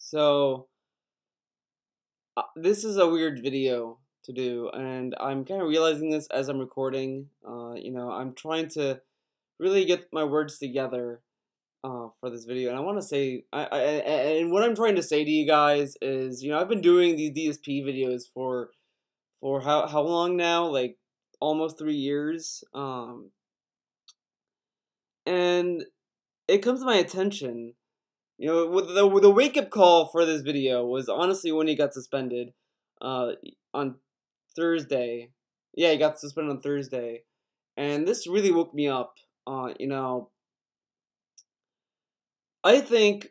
So, this is a weird video to do, and I'm kind of realizing this as I'm recording. I'm trying to really get my words together for this video, and I want to say, and what I'm trying to say to you guys is, I've been doing these DSP videos for how long now? Like almost 3 years. And it comes to my attention. With the wake up call for this video was honestly when he got suspended, on Thursday. Yeah, he got suspended on Thursday, and this really woke me up. I think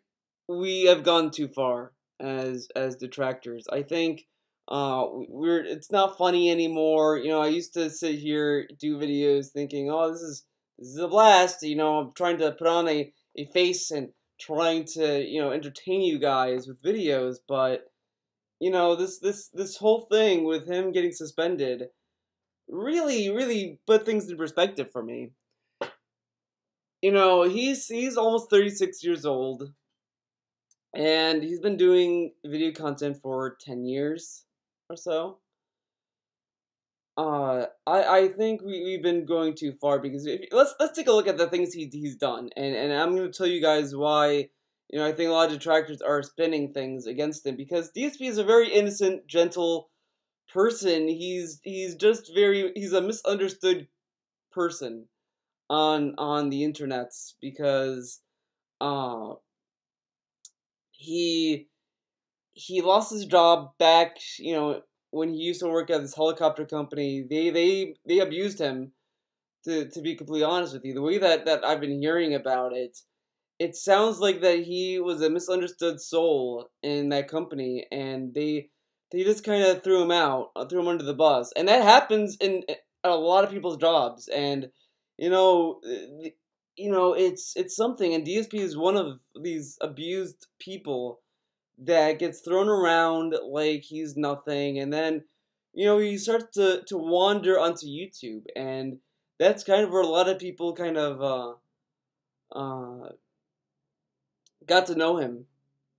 we have gone too far as detractors. I think we're it's not funny anymore. I used to sit here do videos thinking, oh, this is a blast. I'm trying to put on a face and trying to entertain you guys with videos, but this whole thing with him getting suspended really put things in perspective for me. He's almost 36 years old, and he's been doing video content for 10 years or so. I think we've been going too far because let's take a look at the things he's done, and I'm gonna tell you guys why. I think a lot of detractors are spinning things against him because DSP is a very innocent, gentle person. He's a misunderstood person on the internets because uh he he lost his job back, when he used to work at this helicopter company. They abused him, to be completely honest with you. The way that I've been hearing about it, it sounds like that he was a misunderstood soul in that company, and they just kind of threw him out, threw him under the bus, and that happens in a lot of people's jobs. And you know, it's something. And DSP is one of these abused people that gets thrown around like he's nothing, and then he starts to wander onto YouTube, and that's kind of where a lot of people kind of got to know him.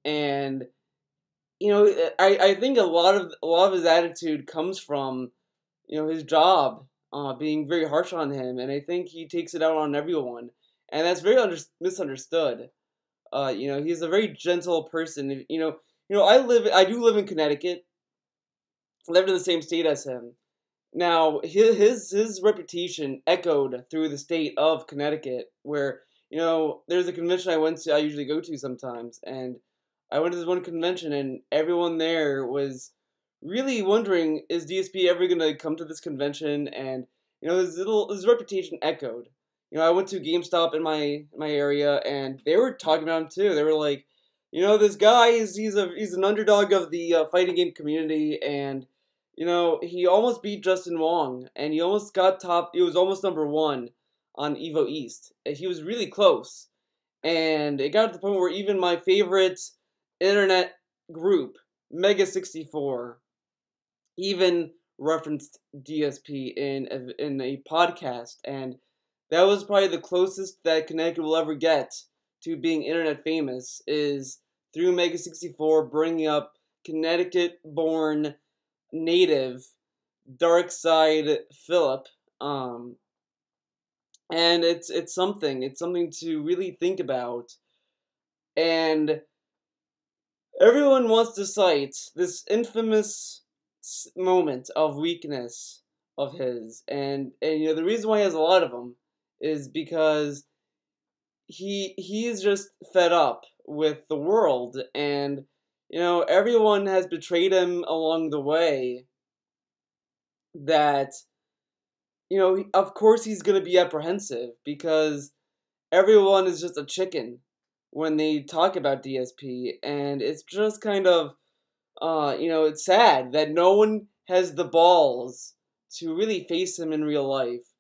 And I think a lot of his attitude comes from his job being very harsh on him, and I think he takes it out on everyone, and that's very misunderstood. He's a very gentle person. I do live in Connecticut. I lived in the same state as him. Now, his reputation echoed through the state of Connecticut, where there's a convention I usually go to sometimes, and I went to this one convention, and everyone there was really wondering, is DSP ever gonna come to this convention? And his reputation echoed. I went to GameStop in my area, and they were talking about him too. They were like, this guy he's an underdog of the fighting game community, and he almost beat Justin Wong, and he almost got top. He was almost number one on Evo East. He was really close, and it got to the point where even my favorite internet group, Mega 64, even referenced DSP in a podcast, and that was probably the closest that Connecticut will ever get to being internet famous, is through Mega 64 bringing up Connecticut-born native Darkside Philip. And it's something to really think about. And everyone wants to cite this infamous moment of weakness of his, and the reason why he has a lot of them is because he is just fed up with the world, and everyone has betrayed him along the way. That of course he's gonna be apprehensive because everyone is just a chicken when they talk about DSP, and it's just kind of it's sad that no one has the balls to really face him in real life.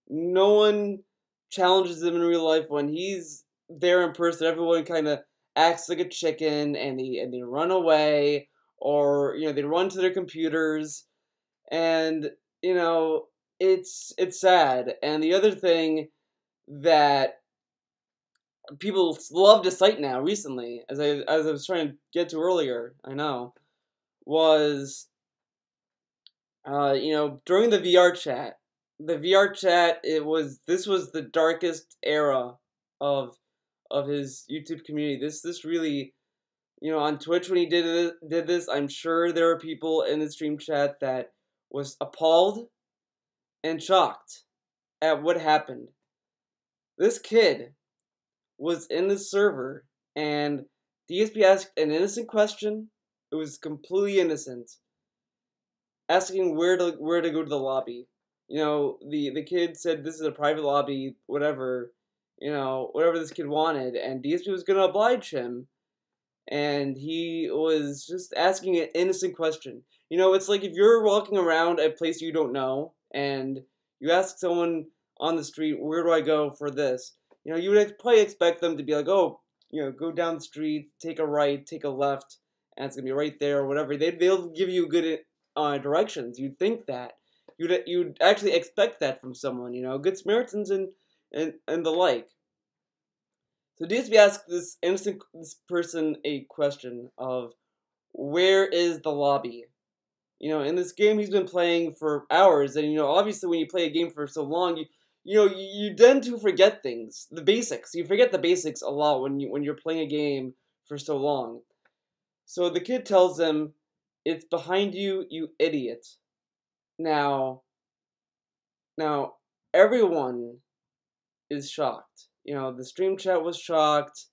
No one challenges him in real life when he's there in person. Everyone kind of acts like a chicken, and they run away, or they run to their computers, and you know it's sad. And the other thing that people love to cite now recently, as I was trying to get to earlier, I know, was during the VR chat. The VR chat, this was the darkest era of his YouTube community. This really, on Twitch when he did this, I'm sure there were people in the stream chat that was appalled and shocked at what happened. This kid was in the server, and DSP asked an innocent question. It was completely innocent, asking where to go to the lobby. The kid said this is a private lobby, whatever. Whatever this kid wanted, and DSP was gonna oblige him, and he was just asking an innocent question. It's like if you're walking around a place you don't know, and you ask someone on the street, "Where do I go for this?" You would probably expect them to be like, "Oh, go down the street, take a right, take a left, and it's gonna be right there," or whatever. They'll give you good directions. You'd think that. You'd actually expect that from someone. Good Samaritans and the like. So DSP asked this person a question of, where is the lobby? In this game he's been playing for hours, and obviously when you play a game for so long, you tend to forget things, the basics. You forget the basics a lot when you're playing a game for so long. So the kid tells him, "It's behind you, you idiot." Now everyone is shocked. The stream chat was shocked.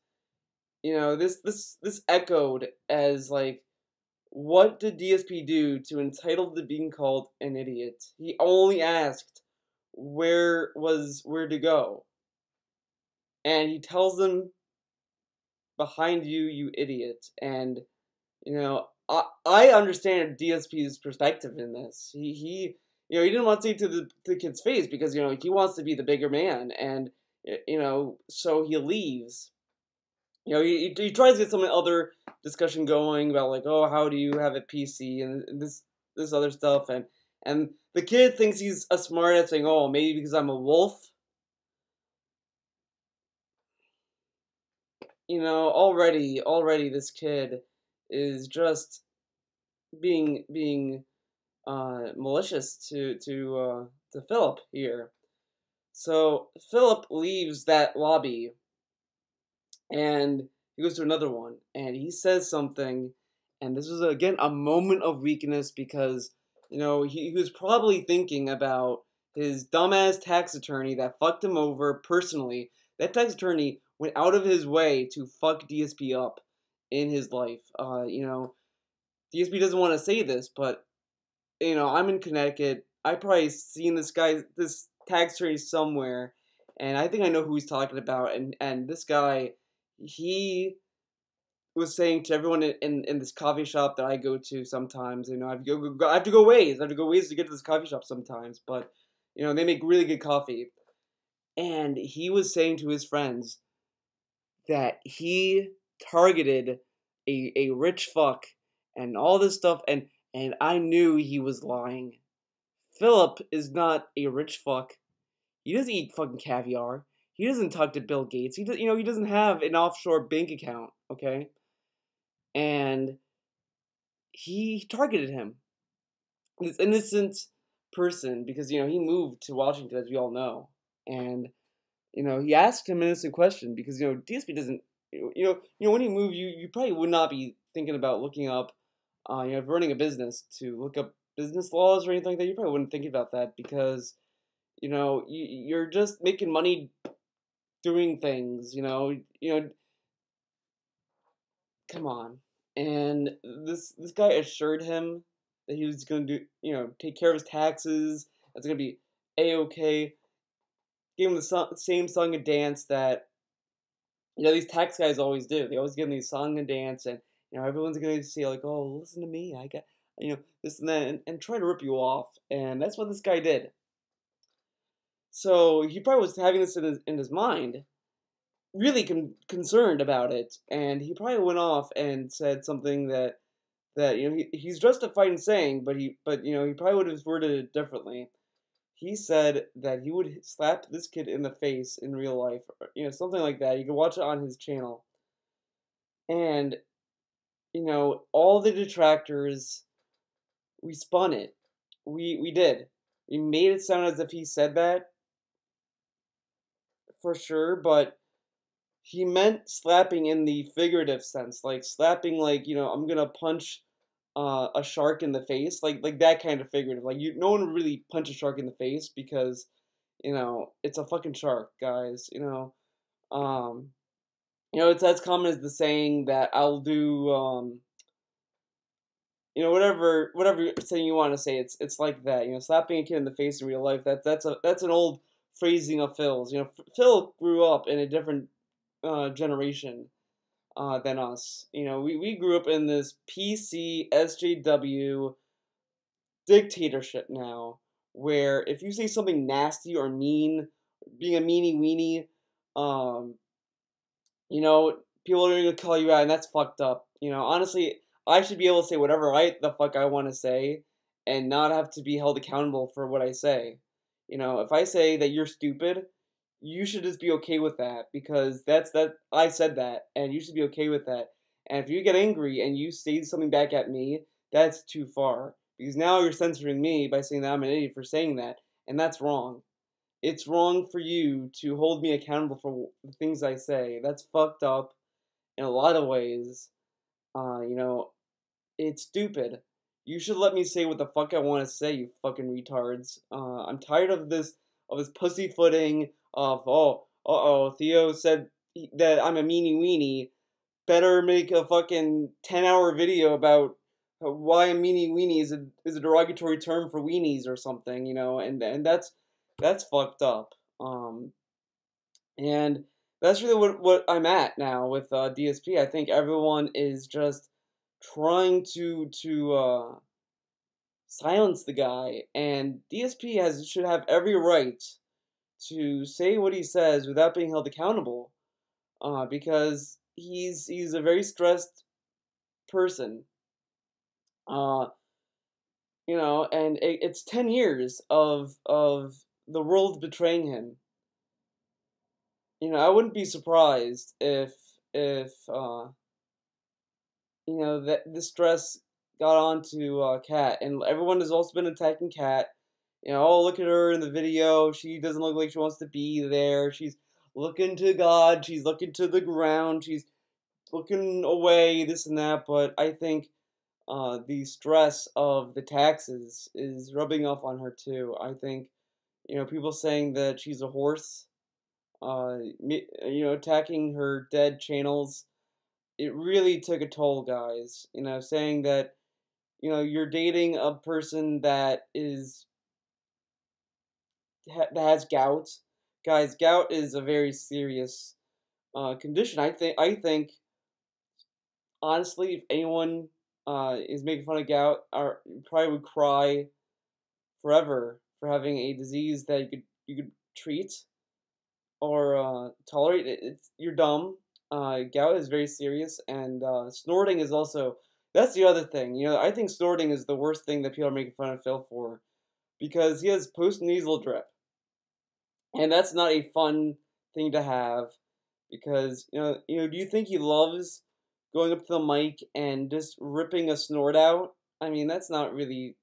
This echoed as like, what did DSP do to entitle to being called an idiot? He only asked where to go, and he tells them, "Behind you, you idiot." And I understand DSP's perspective in this. He didn't want to say it to the kid's face because he wants to be the bigger man, and so he leaves. He tries to get some other discussion going about like, oh, how do you have a PC and this other stuff, and the kid thinks he's a smart ass saying, oh, maybe because I'm a wolf. Already this kid is just being malicious to Philip here. So Philip leaves that lobby, and he goes to another one, and he says something, and this was again a moment of weakness because he was probably thinking about his dumbass tax attorney that fucked him over personally. That tax attorney went out of his way to fuck DSP up in his life. DSP doesn't want to say this, but I'm in Connecticut. I probably seen this tax attorney somewhere, and I think I know who he's talking about. And this guy, he was saying to everyone in this coffee shop that I go to sometimes, I have to go ways. I have to go ways to get to this coffee shop sometimes, but they make really good coffee. And he was saying to his friends that he targeted a rich fuck and all this stuff, and I knew he was lying. Philip is not a rich fuck. He doesn't eat fucking caviar. He doesn't talk to Bill Gates. He doesn't have an offshore bank account, okay? And he targeted him. This innocent person, because he moved to Washington, as we all know. And he asked him an innocent question because DSP doesn't when you move, you probably would not be thinking about looking up running a business to look up business laws or anything like that. You probably wouldn't think about that because you're just making money doing things. Come on. And this guy assured him that he was going to do take care of his taxes. That's going to be a-okay. Gave him the same song and dance that these tax guys always do. They always give him these song and dance, and everyone's going to say like, oh, listen to me, I got this and that, and try to rip you off. And that's what this guy did. So he probably was having this in his mind, really concerned about it, and he probably went off and said something that he's justified in saying, but he probably would have worded it differently. he said that he would slap this kid in the face in real life, or, something like that. You can watch it on his channel. And, all the detractors, we spun it. We did. We made it sound as if he said that, for sure, but he meant slapping in the figurative sense, like slapping, like, I'm gonna punch a shark in the face, like that kind of figurative. Like, no one would really punch a shark in the face because, it's a fucking shark, guys. Um, it's as common as the saying that I'll do, whatever saying you want to say. It's like that. Slapping a kid in the face in real life. That's an old phrasing of Phil's. Phil grew up in a different generation than us. We grew up in this PC SJW dictatorship now, where if you say something nasty or mean, being a meanie weenie, um, people are gonna call you out, and that's fucked up. Honestly, I should be able to say whatever the fuck I want to say, and not have to be held accountable for what I say. If I say that you're stupid, you should just be okay with that because that I said that, and you should be okay with that. And if you get angry and you say something back at me, that's too far because now you're censoring me by saying that I'm an idiot for saying that, and that's wrong. It's wrong for you to hold me accountable for the things I say. That's fucked up in a lot of ways. Uh, you know, it's stupid. You should let me say what the fuck I want to say, you fucking retards. I'm tired of this pussyfooting of Theo said that I'm a meanie weenie. Better make a fucking 10-hour video about why a meanie weenie is a derogatory term for weenies or something, and that's fucked up. And that's really what I'm at now with DSP. I think everyone is just trying to silence the guy, and DSP should have every right to say what he says without being held accountable, because he's a very stressed person, uh, and it's 10 years of the world betraying him. I wouldn't be surprised if that the stress got onto Kat, and everyone has also been attacking Kat. Oh, look at her in the video. She doesn't look like she wants to be there. She's looking to God. She's looking to the ground. She's looking away. This and that. But I think the stress of the taxes is rubbing off on her too. I think people saying that she's a horse. Attacking her dead channels. It really took a toll, guys. Saying that you're dating a person that has gout. Guys, gout is a very serious condition. I think honestly, if anyone is making fun of gout, probably would cry forever for having a disease that you could treat or tolerate. You're dumb. Gout is very serious, and snorting is also. That's the other thing. I think snorting is the worst thing that people are making fun of Phil for because he has post-nasal drip. And that's not a fun thing to have because do you think he loves going up to the mic and just ripping a snort out? I mean, that's not really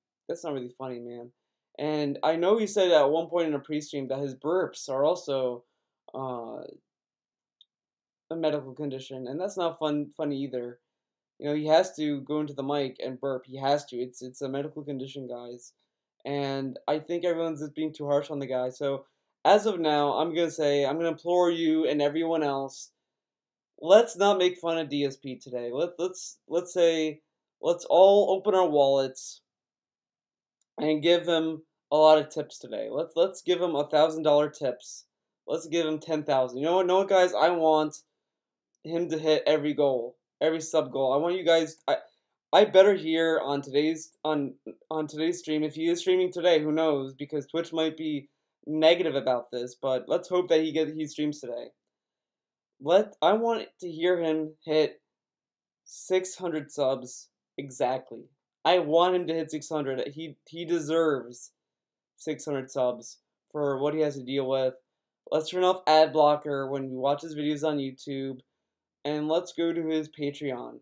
funny, man. And I know he said at one point in a pre-stream that his burps are also uh, a medical condition, and that's not funny either. He has to go into the mic and burp. He has to. It's a medical condition, guys. And I think everyone's just being too harsh on the guy. So as of now, I'm gonna implore you and everyone else, let's not make fun of DSP today. Let's all open our wallets and give him a lot of tips today. Let's give him $1,000 tips. Let's give him 10,000. You know what? No, guys, I want him to hit every goal, every sub goal. I want you guys. I better hear on today's stream. If he is streaming today, who knows? Because Twitch might be negative about this, but let's hope that he streams today. I want to hear him hit 600 subs exactly. I want him to hit 600. He deserves 600 subs for what he has to deal with. Let's turn off ad blocker when we watch his videos on YouTube, and let's go to his Patreon.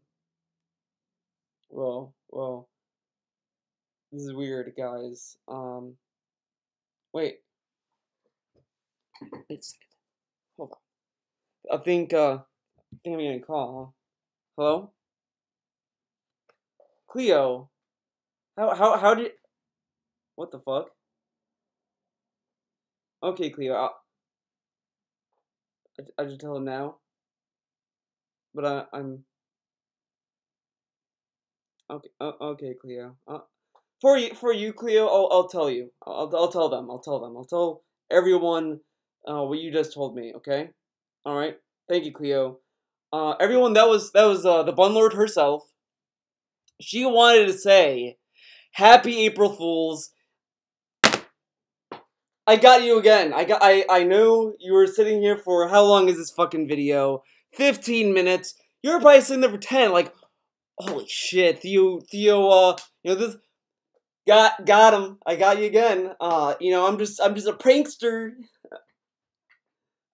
Whoa, this is weird, guys. Wait a second. Hold on. I think I'm getting a call. Huh? Hello, Cleo. How did? What the fuck? Okay, Cleo. I should tell him now. But I'm okay. Okay, Cleo. For you, Cleo. I'll tell you. I'll tell them. I'll tell everyone what you just told me. Okay. All right. Thank you, Cleo. Everyone, that was the Bunlord herself. She wanted to say, "Happy April Fools." I got you again. I know you were sitting here for how long is this fucking video? 15 minutes. You were probably sitting there for 10. Like, holy shit, Theo. This got him. I got you again. I'm just a prankster.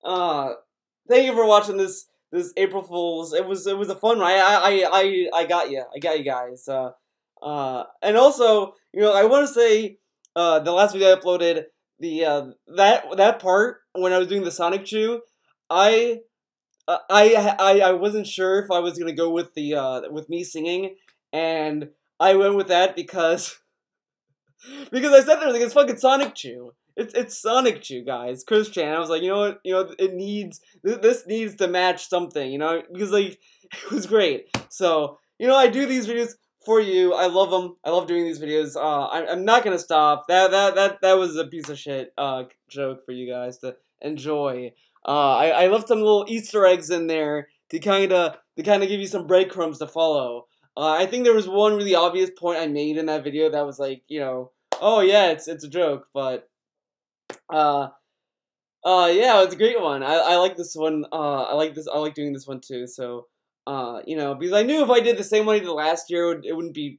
Thank you for watching this April Fools. It was a fun one. I got you. I got you guys. And also, I want to say, the last video I uploaded, that part when I was doing the Sonic Chew, I wasn't sure if I was gonna go with with me singing, and I went with that because I said there, like, it's fucking Sonic Chew. It's Sonic Chew, guys. Chris Chan. I was like, it needs this needs to match something, because like it was great. So I do these videos for you. I love them. I love doing these videos. I'm not gonna stop. That was a piece of shit joke for you guys to enjoy. I left some little Easter eggs in there to kind of give you some breadcrumbs to follow. I think there was one really obvious point I made in that video that was like, oh yeah, it's a joke, but yeah, it's a great one. I like this one. I like doing this one too. So, because I knew if I did the same one I did last year, it wouldn't be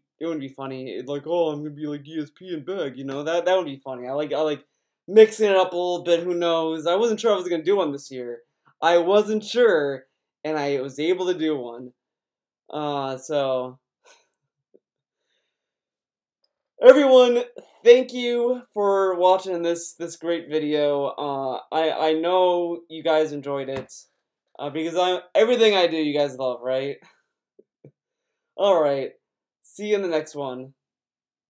funny. It's like, oh, I'm gonna be like DSP and Beg, that would be funny. I like mixing it up a little bit. Who knows? I wasn't sure I was gonna do one this year. I wasn't sure, and I was able to do one. So. Everyone, thank you for watching this great video. I know you guys enjoyed it, because everything I do you guys love, right? All right, see you in the next one.